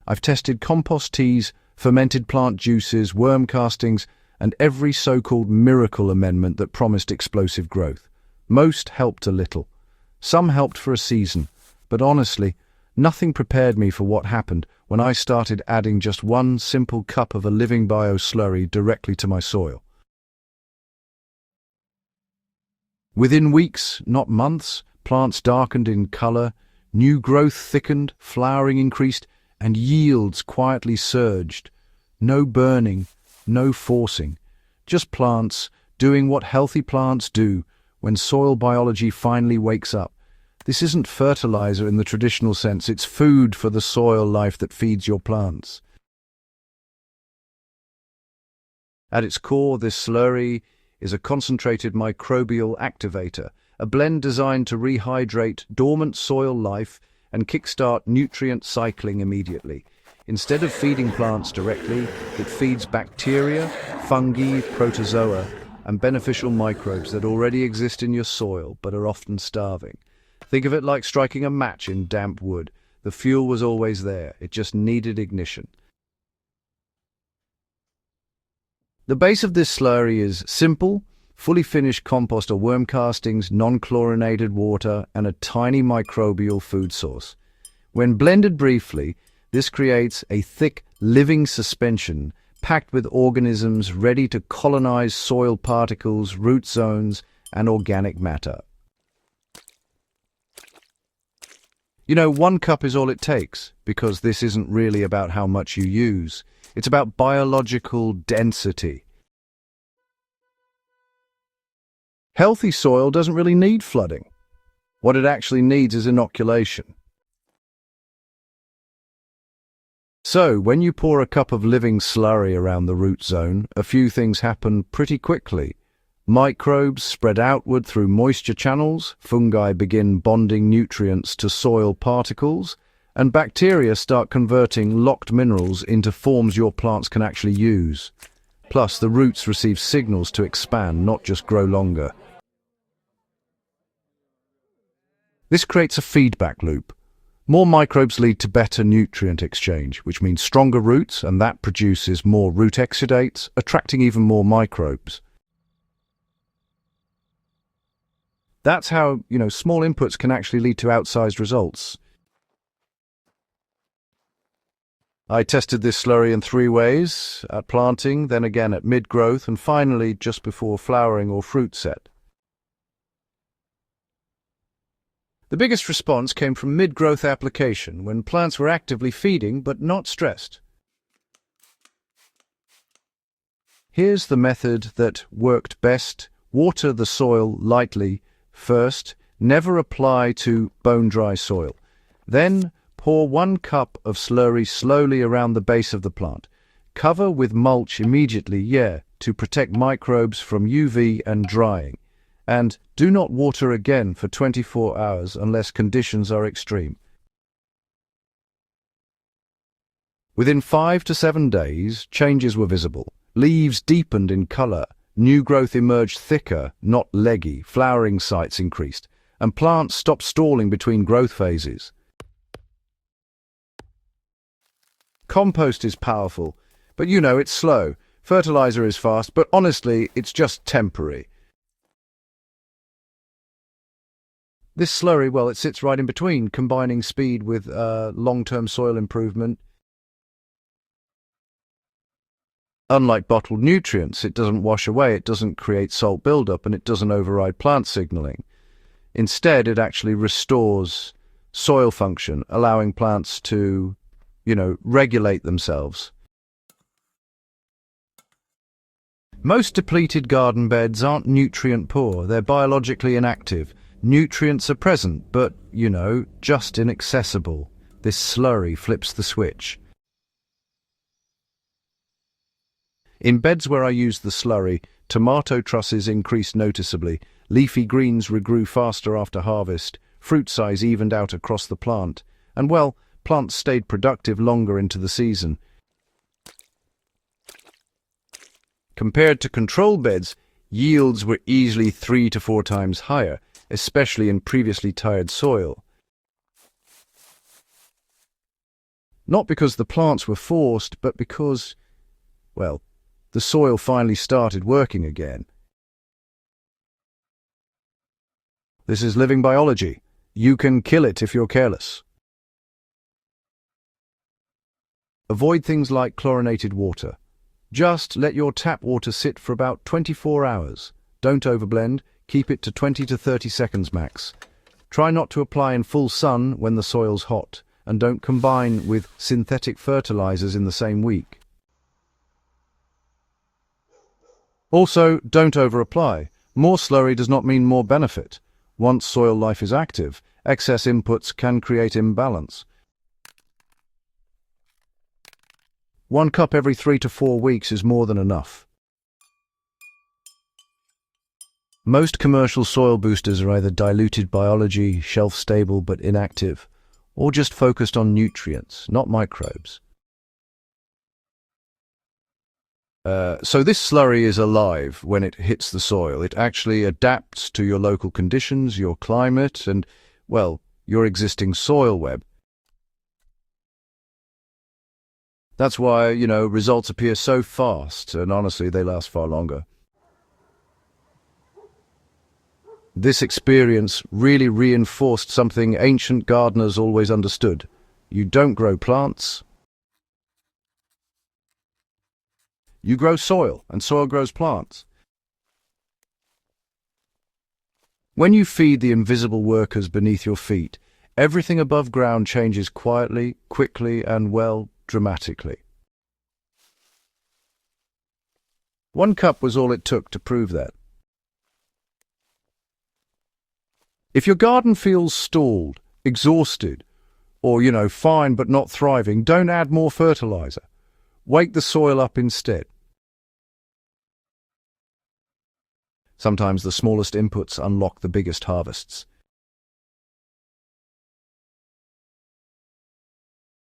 I've tested compost teas, fermented plant juices, worm castings, and every so-called miracle amendment that promised explosive growth. Most helped a little. Some helped for a season, but honestly, nothing prepared me for what happened when I started adding just one simple cup of a living bio slurry directly to my soil. Within weeks, not months, plants darkened in color, new growth thickened, flowering increased, and yields quietly surged. No burning, no forcing, just plants doing what healthy plants do when soil biology finally wakes up. This isn't fertilizer in the traditional sense, it's food for the soil life that feeds your plants. At its core, this slurry is a concentrated microbial activator, a blend designed to rehydrate dormant soil life and kickstart nutrient cycling immediately. Instead of feeding plants directly, it feeds bacteria, fungi, protozoa, and beneficial microbes that already exist in your soil but are often starving. Think of it like striking a match in damp wood. The fuel was always there, it just needed ignition. The base of this slurry is simple, fully finished compost or worm castings, non-chlorinated water, and a tiny microbial food source. When blended briefly, this creates a thick, living suspension packed with organisms ready to colonize soil particles, root zones, and organic matter. You know, 1 cup is all it takes, because this isn't really about how much you use. It's about biological density. Healthy soil doesn't really need flooding. What it actually needs is inoculation. So, when you pour a cup of living slurry around the root zone, a few things happen pretty quickly. Microbes spread outward through moisture channels, fungi begin bonding nutrients to soil particles, and bacteria start converting locked minerals into forms your plants can actually use. Plus, the roots receive signals to expand, not just grow longer. This creates a feedback loop. More microbes lead to better nutrient exchange, which means stronger roots, and that produces more root exudates, attracting even more microbes. That's how, small inputs can actually lead to outsized results. I tested this slurry in 3 ways: at planting, then again at mid-growth, and finally just before flowering or fruit set. The biggest response came from mid-growth application, when plants were actively feeding but not stressed. Here's the method that worked best. Water the soil lightly first, never apply to bone-dry soil. Then pour 1 cup of slurry slowly around the base of the plant. Cover with mulch immediately, to protect microbes from UV and drying. And do not water again for 24 hours unless conditions are extreme. Within 5 to 7 days, changes were visible. Leaves deepened in color, new growth emerged thicker, not leggy, flowering sites increased, and plants stopped stalling between growth phases. Compost is powerful, but it's slow. Fertilizer is fast, but honestly, it's just temporary. This slurry, it sits right in between, combining speed with long-term soil improvement. Unlike bottled nutrients, it doesn't wash away, it doesn't create salt buildup, and it doesn't override plant signaling. Instead, it actually restores soil function, allowing plants to, regulate themselves. Most depleted garden beds aren't nutrient poor, they're biologically inactive. Nutrients are present, but, just inaccessible. This slurry flips the switch. In beds where I used the slurry, tomato trusses increased noticeably, leafy greens regrew faster after harvest, fruit size evened out across the plant, and plants stayed productive longer into the season. Compared to control beds, yields were easily 3 to 4 times higher, especially in previously tired soil. Not because the plants were forced, but because, well, the soil finally started working again. This is living biology. You can kill it if you're careless. Avoid things like chlorinated water. Just let your tap water sit for about 24 hours. Don't overblend, keep it to 20 to 30 seconds max. Try not to apply in full sun when the soil's hot, and don't combine with synthetic fertilizers in the same week. Also, don't over-apply. More slurry does not mean more benefit. Once soil life is active, excess inputs can create imbalance. 1 cup every 3 to 4 weeks is more than enough. Most commercial soil boosters are either diluted biology, shelf-stable but inactive, or just focused on nutrients, not microbes. So this slurry is alive when it hits the soil. It actually adapts to your local conditions, your climate, and, well, your existing soil web. That's why, results appear so fast, and honestly, they last far longer. This experience really reinforced something ancient gardeners always understood. You don't grow plants. You grow soil, and soil grows plants. When you feed the invisible workers beneath your feet, everything above ground changes quietly, quickly, and, well, dramatically. 1 cup was all it took to prove that. If your garden feels stalled, exhausted, or, fine but not thriving, don't add more fertilizer. Wake the soil up instead. Sometimes the smallest inputs unlock the biggest harvests.